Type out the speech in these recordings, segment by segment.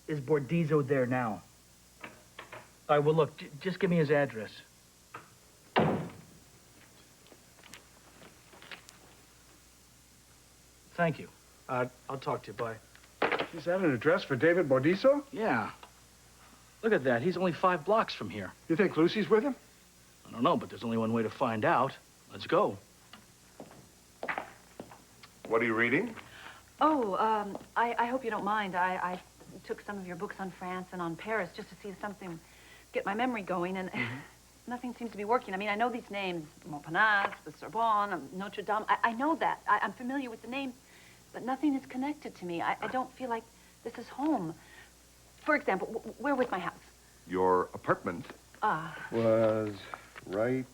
Is Bordiso there now? All right, well, look, just give me his address. Thank you. I'll talk to you. Bye. Is that an address for David Bordiso? Yeah. Look at that. He's only 5 blocks from here. You think Lucy's with him? I don't know, but there's only one way to find out. Let's go. What are you reading? Oh, I hope you don't mind. I took some of your books on France and on Paris just to see something, get my memory going, and nothing seems to be working. I mean, I know these names, Montparnasse, the Sorbonne, Notre Dame. I know that. I'm familiar with the names, but nothing is connected to me. I don't feel like this is home. For example, where was my house? Your apartment was right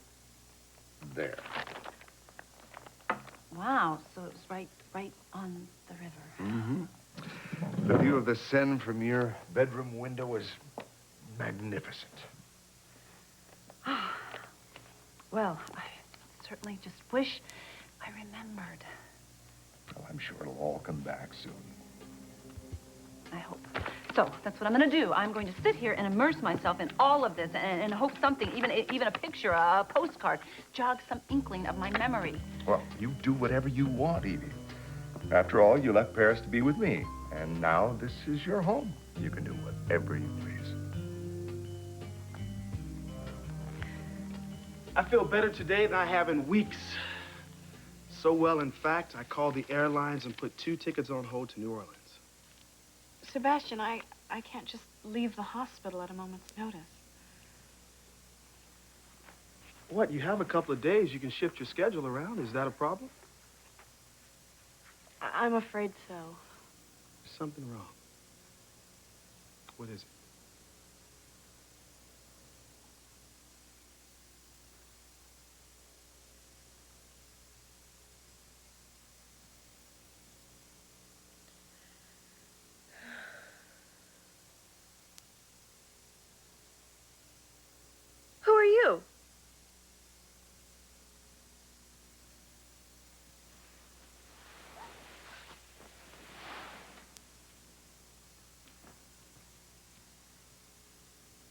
there. Wow, so it was right on the river. Mm-hmm. The view of the Seine from your bedroom window is magnificent. Well, I certainly just wish I remembered. Well, I'm sure it'll all come back soon. I hope. So, that's what I'm going to do. I'm going to sit here and immerse myself in all of this and hope something, even a picture, a postcard, jogs some inkling of my memory. Well, you do whatever you want, Evie. After all, you left Paris to be with me, and now this is your home. You can do whatever you please. I feel better today than I have in weeks. So well, in fact, I called the airlines and put 2 tickets on hold to New Orleans. Sebastian, I can't just leave the hospital at a moment's notice. What, you have a couple of days. You can shift your schedule around. Is that a problem? I'm afraid so. There's something wrong. What is it? Who are you?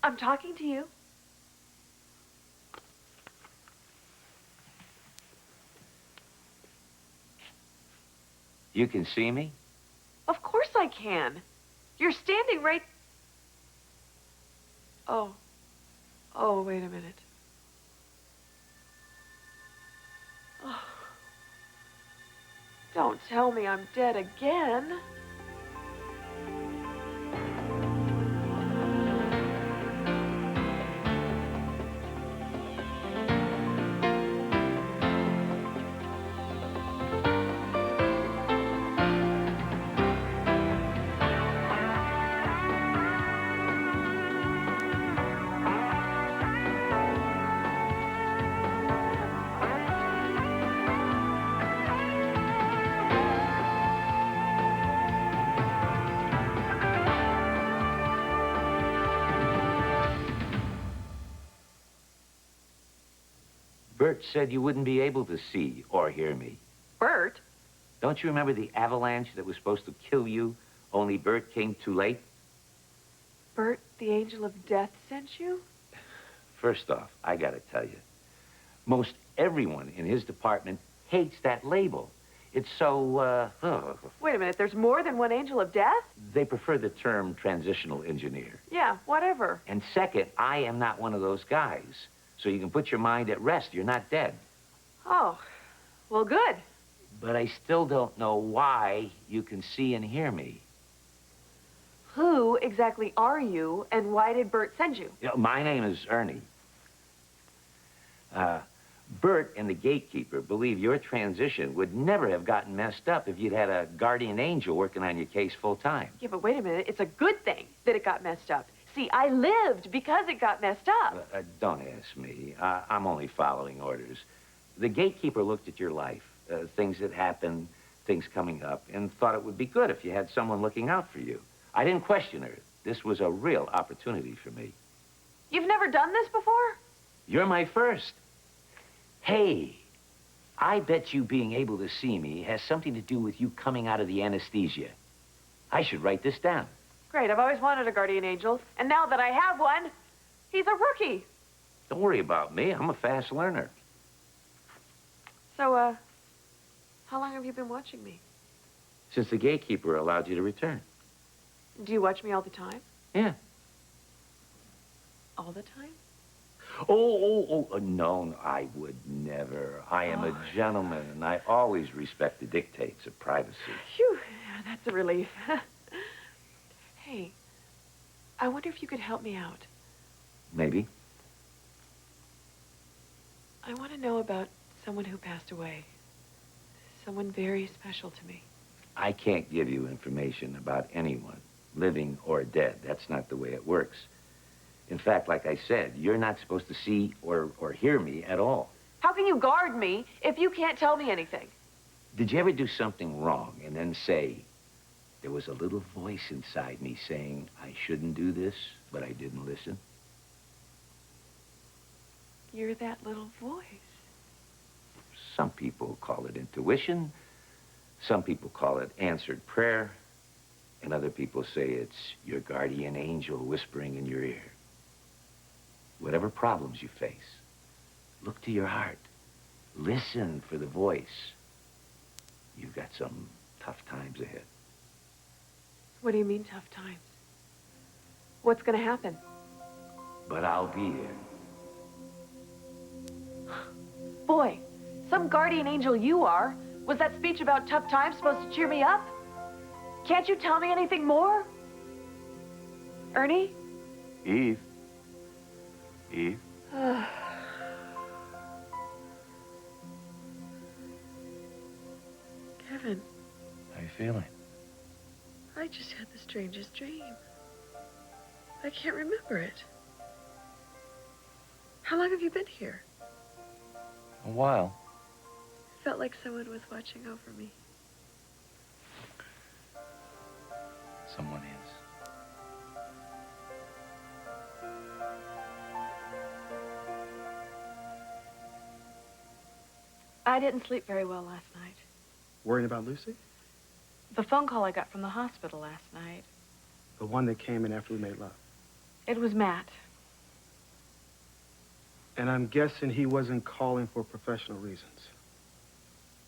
I'm talking to you. You can see me? Of course I can. You're standing right... Oh. Oh, wait a minute. Oh. Don't tell me I'm dead again. Bert said you wouldn't be able to see or hear me. Bert? Don't you remember the avalanche that was supposed to kill you, only Bert came too late? Bert, the angel of death, sent you? First off, I gotta tell you, most everyone in his department hates that label. It's so, Wait a minute, there's more than one angel of death? They prefer the term transitional engineer. Yeah, whatever. And second, I am not one of those guys. So you can put your mind at rest. You're not dead. Oh, well, good. But I still don't know why you can see and hear me. Who exactly are you, and why did Bert send you? You know, my name is Ernie. Bert and the gatekeeper believe your transition would never have gotten messed up if you'd had a guardian angel working on your case full time. Yeah, but wait a minute. It's a good thing that it got messed up. See, I lived because it got messed up. Don't ask me. I'm only following orders. The gatekeeper looked at your life, things that happened, things coming up, and thought it would be good if you had someone looking out for you. I didn't question her. This was a real opportunity for me. You've never done this before? You're my first. Hey, I bet you being able to see me has something to do with you coming out of the anesthesia. I should write this down. Great, I've always wanted a guardian angel, and now that I have one, he's a rookie. Don't worry about me. I'm a fast learner. So, how long have you been watching me? Since the gatekeeper allowed you to return. Do you watch me all the time? Yeah. All the time? No, I would never. I am a gentleman, and I always respect the dictates of privacy. Phew, that's a relief. Hey, I wonder if you could help me out. Maybe. I want to know about someone who passed away. Someone very special to me. I can't give you information about anyone, living or dead. That's not the way it works. In fact, like I said, you're not supposed to see or hear me at all. How can you guard me if you can't tell me anything? Did you ever do something wrong and then say, there was a little voice inside me saying I shouldn't do this, but I didn't listen? You're that little voice. Some people call it intuition. Some people call it answered prayer. And other people say it's your guardian angel whispering in your ear. Whatever problems you face, look to your heart. Listen for the voice. You've got some tough times ahead. What do you mean, tough times? What's going to happen? But I'll be here. Boy, some guardian angel you are. Was that speech about tough times supposed to cheer me up? Can't you tell me anything more? Ernie? Eve. Eve? Kevin, How you feeling? I just had the strangest dream. I can't remember it. How long have you been here? A while. Felt like someone was watching over me. Someone is. I didn't sleep very well last night. Worried about Lucy? The phone call I got from the hospital last night. The one that came in after we made love. It was Matt. And I'm guessing he wasn't calling for professional reasons.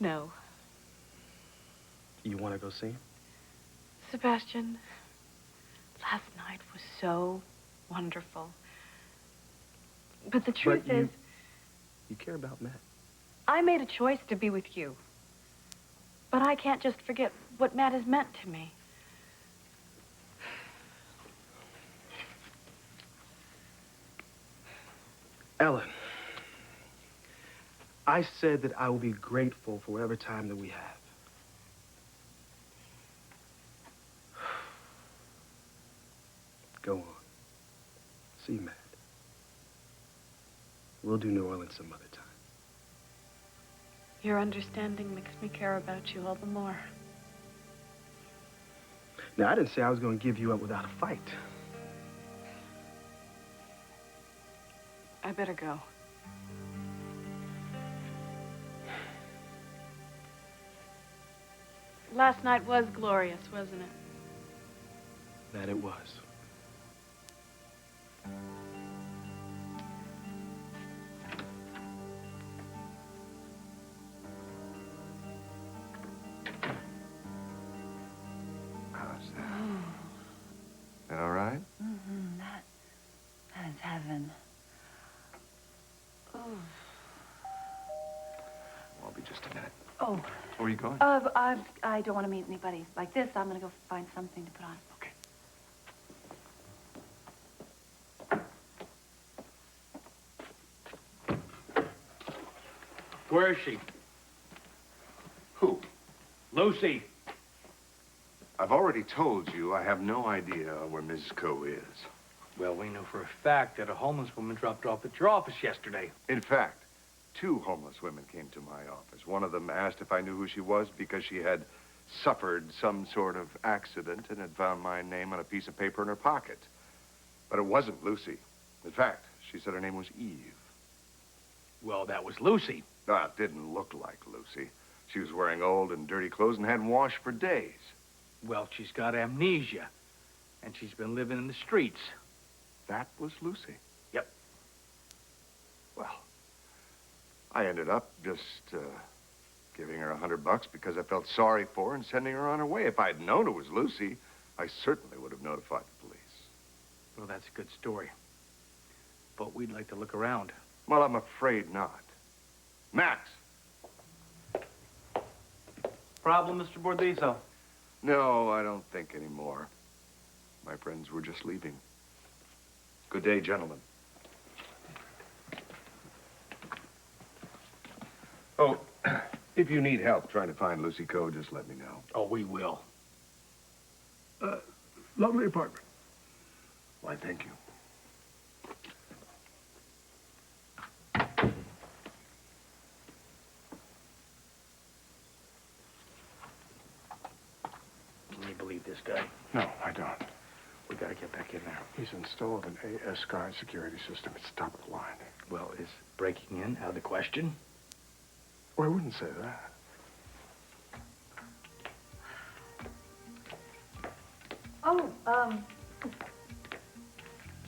No. You want to go see him? Sebastian, last night was so wonderful. But the truth is, You care about Matt. I made a choice to be with you. But I can't just forget what Matt has meant to me. Ellen, I said that I will be grateful for whatever time that we have. Go on. See Matt. We'll do New Orleans some other time. Your understanding makes me care about you all the more. Now, I didn't say I was going to give you up without a fight. I better go. Last night was glorious, wasn't it? That it was. How's that? That all right? Mm-hmm. That is heaven. Oh. I'll be just a minute. Oh. Where are you going? I don't want to meet anybody like this. I'm going to go find something to put on. Okay. Where is she? Who? Lucy. I've already told you I have no idea where Mrs. Coe is. Well, we know for a fact that a homeless woman dropped off at your office yesterday. In fact, 2 homeless women came to my office. One of them asked if I knew who she was because she had suffered some sort of accident and had found my name on a piece of paper in her pocket. But it wasn't Lucy. In fact, she said her name was Eve. Well, that was Lucy. Ah, it didn't look like Lucy. She was wearing old and dirty clothes and hadn't washed for days. Well, she's got amnesia. And she's been living in the streets. That was Lucy. Yep. Well, I ended up just giving her $100 because I felt sorry for her and sending her on her way. If I'd known it was Lucy, I certainly would have notified the police. Well, that's a good story. But we'd like to look around. Well, I'm afraid not. Max! Problem, Mr. Bordiso? No, I don't think anymore. My friends were just leaving. Good day, gentlemen. Oh, if you need help trying to find Lucy Coe, just let me know. Oh, we will. Lovely apartment. Why, thank you. Can you believe this guy? No, I don't. We gotta get back in there. He's installed an AS guard security system. It's top of the line. Well, is breaking in out of the question? Well, I wouldn't say that. Oh,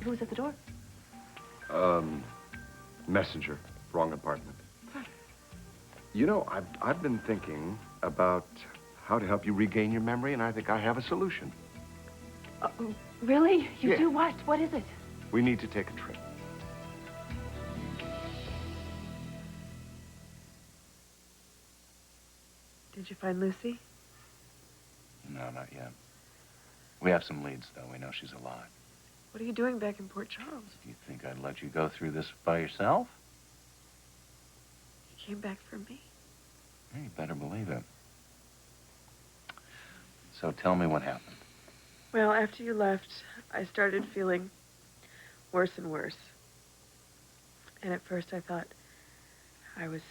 who's at the door? Messenger. Wrong apartment. You know, I've been thinking about how to help you regain your memory, and I think I have a solution. Really? You Yeah. do what? What is it? We need to take a trip. Did you find Lucy? No, not yet. We have some leads, though. We know she's alive. What are you doing back in Port Charles? Do you think I'd let you go through this by yourself? You came back for me. Yeah, you better believe it. So tell me what happened. Well, after you left, I started feeling worse and worse. And at first I thought I was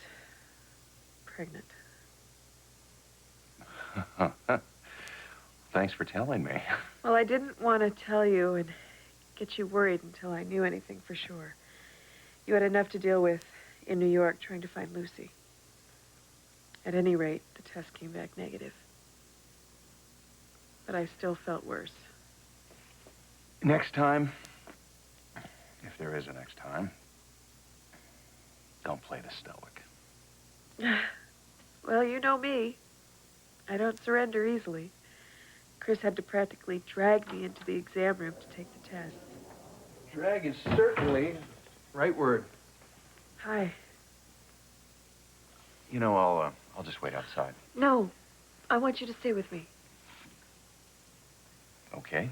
pregnant. Thanks for telling me. Well, I didn't want to tell you and get you worried until I knew anything for sure. You had enough to deal with in New York trying to find Lucy. At any rate, the test came back negative. But I still felt worse. Next time, if there is a next time, don't play the stoic. Well, you know me. I don't surrender easily. Chris had to practically drag me into the exam room to take the test. Drag is certainly right word. Hi. You know, I'll just wait outside. No, I want you to stay with me. Okay.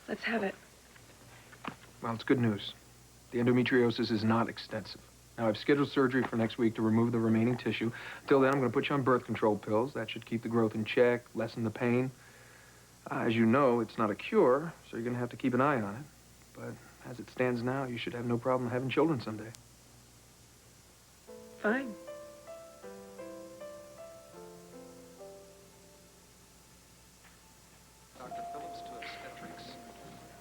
Let's have it. Well, it's good news. The endometriosis is not extensive. Now, I've scheduled surgery for next week to remove the remaining tissue. Till then, I'm going to put you on birth control pills. That should keep the growth in check, lessen the pain. As you know, it's not a cure, so you're going to have to keep an eye on it. But as it stands now, you should have no problem having children someday. Fine. Dr. Phillips to obstetrics.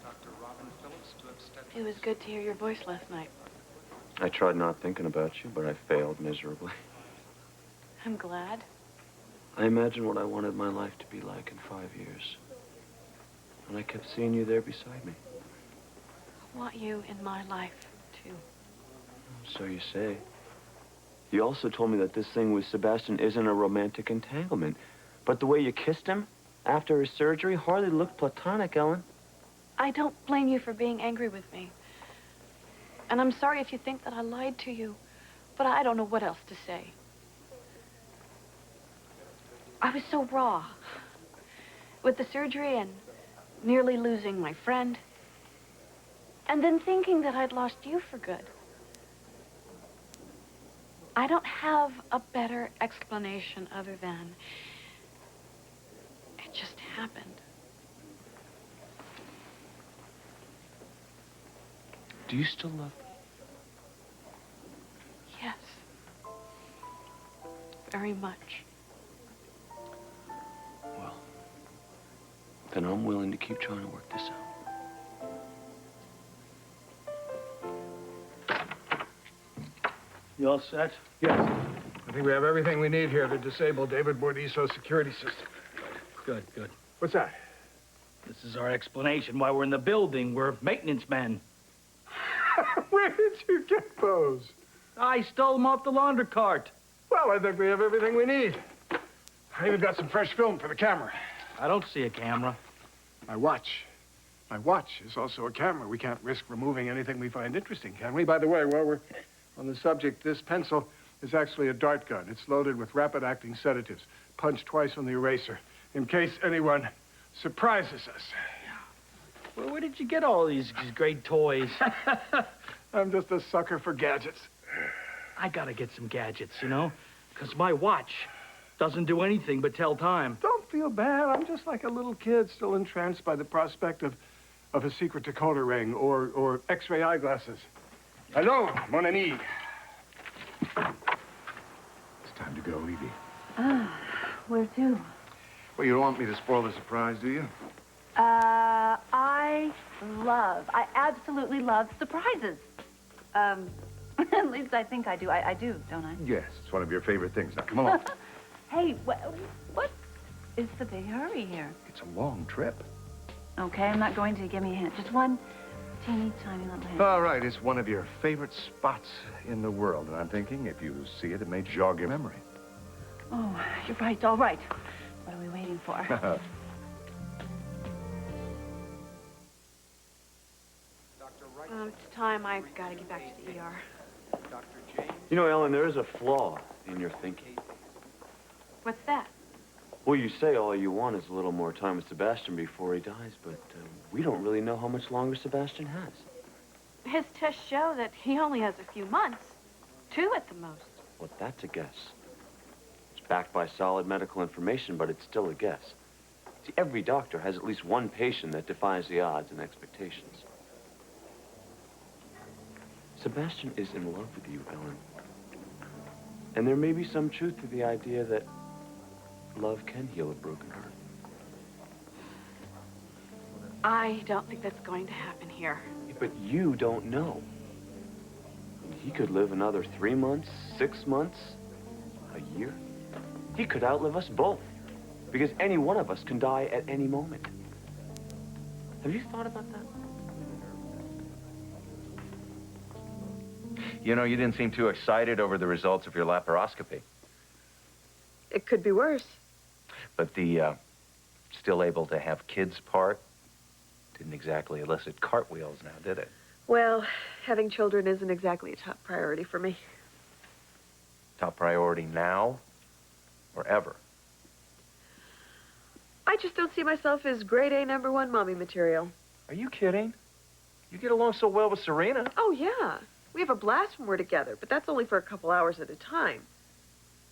Dr. Robin Phillips to obstetrics. It was good to hear your voice last night. I tried not thinking about you, but I failed miserably. I'm glad. I imagined what I wanted my life to be like in 5 years. And I kept seeing you there beside me. I want you in my life, too. So you say. You also told me that this thing with Sebastian isn't a romantic entanglement. But the way you kissed him after his surgery hardly looked platonic, Ellen. I don't blame you for being angry with me. And I'm sorry if you think that I lied to you, but I don't know what else to say. I was so raw. With the surgery and nearly losing my friend. And then thinking that I'd lost you for good. I don't have a better explanation other than it just happened. Do you still love me? Yes. Very much. Well, then I'm willing to keep trying to work this out. You all set? Yes. I think we have everything we need here to disable David Bordiso's security system. Good, good. What's that? This is our explanation why we're in the building. We're maintenance men. Where did you get those? I stole them off the laundry cart. Well, I think we have everything we need. I even got some fresh film for the camera. I don't see a camera. My watch. My watch is also a camera. We can't risk removing anything we find interesting, can we? By the way, while we're on the subject, this pencil is actually a dart gun. It's loaded with rapid-acting sedatives. Punch twice on the eraser, in case anyone surprises us. Well, where did you get all these great toys? I'm just a sucker for gadgets. I gotta get some gadgets, you know? Because my watch doesn't do anything but tell time. Don't feel bad. I'm just like a little kid still entranced by the prospect of a secret decoder ring or X-ray eyeglasses. Hello, mon ami. It's time to go, Evie. Ah, where to? Well, you don't want me to spoil the surprise, do you? I absolutely love surprises. At least I think I do. I do, don't I? Yes, it's one of your favorite things. Now, come along. Hey, what is the big hurry here? It's a long trip. Okay, I'm not going to. Give me a hint. Just one teeny tiny little hint. All right, it's one of your favorite spots in the world, and I'm thinking if you see it, it may jog your memory. Oh, you're right. All right. What are we waiting for? It's time. I've got to get back to the ER. You know, Ellen, there is a flaw in your thinking. What's that? Well, you say all you want is a little more time with Sebastian before he dies, but we don't really know how much longer Sebastian has. His tests show that he only has a few months. 2 at the most. Well, that's a guess. It's backed by solid medical information, but it's still a guess. See, every doctor has at least one patient that defies the odds and expectations. Sebastian is in love with you, Ellen. And there may be some truth to the idea that love can heal a broken heart. I don't think that's going to happen here. But you don't know. He could live another 3 months, 6 months, a year. He could outlive us both. Because any one of us can die at any moment. Have you thought about that? You know, you didn't seem too excited over the results of your laparoscopy. It could be worse. But the still able to have kids part didn't exactly elicit cartwheels now, did it? Well, having children isn't exactly a top priority for me. Top priority now or ever? I just don't see myself as grade A #1 mommy material. Are you kidding? You get along so well with Serena. Oh, yeah. We have a blast when we're together, but that's only for a couple hours at a time.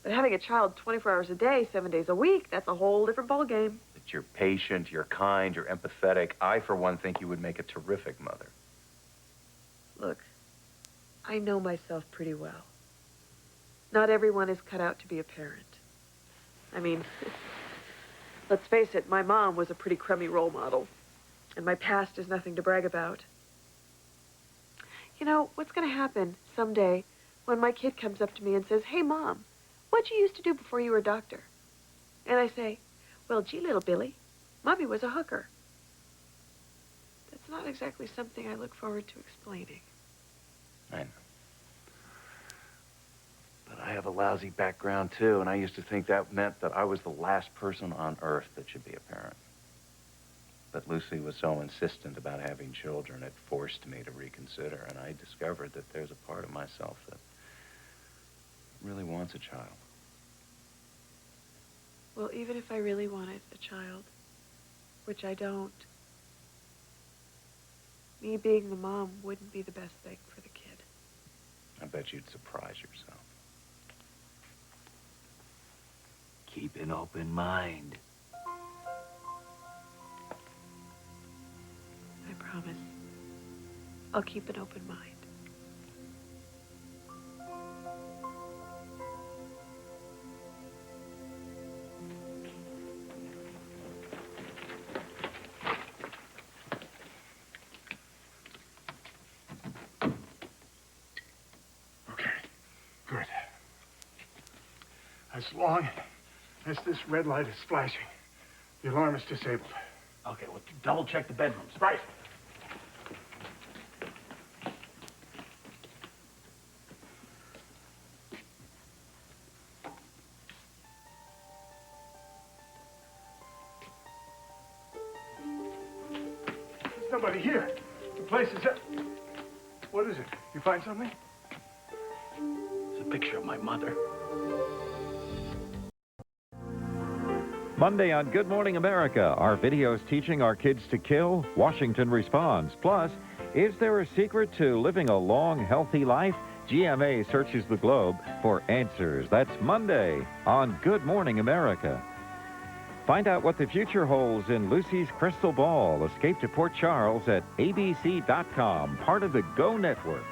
But having a child 24 hours a day, 7 days a week, that's a whole different ballgame. That you're patient, you're kind, you're empathetic. I, for one, think you would make a terrific mother. Look, I know myself pretty well. Not everyone is cut out to be a parent. I mean, let's face it, my mom was a pretty crummy role model. And my past is nothing to brag about. You know, what's going to happen someday when my kid comes up to me and says, "Hey, Mom, what'd you used to do before you were a doctor?" And I say, "Well, gee, little Billy, Mommy was a hooker." That's not exactly something I look forward to explaining. I know. But I have a lousy background, too, and I used to think that meant that I was the last person on earth that should be a parent. But Lucy was so insistent about having children, it forced me to reconsider, and I discovered that there's a part of myself that really wants a child. Well, even if I really wanted a child, which I don't, me being the mom wouldn't be the best thing for the kid. I bet you'd surprise yourself. Keep an open mind. I promise. I'll keep an open mind. Okay, good. As long as this red light is flashing, The alarm is disabled. Okay, well, double check the bedrooms. Right. There's nobody here. The place is... What is it? You find something? It's a picture of my mother. Monday on Good Morning America, our videos teaching our kids to kill. Washington responds. Plus, is there a secret to living a long, healthy life? GMA searches the globe for answers. That's Monday on Good Morning America. Find out what the future holds in Lucy's crystal ball. Escape to Port Charles at abc.com, part of the Go Network.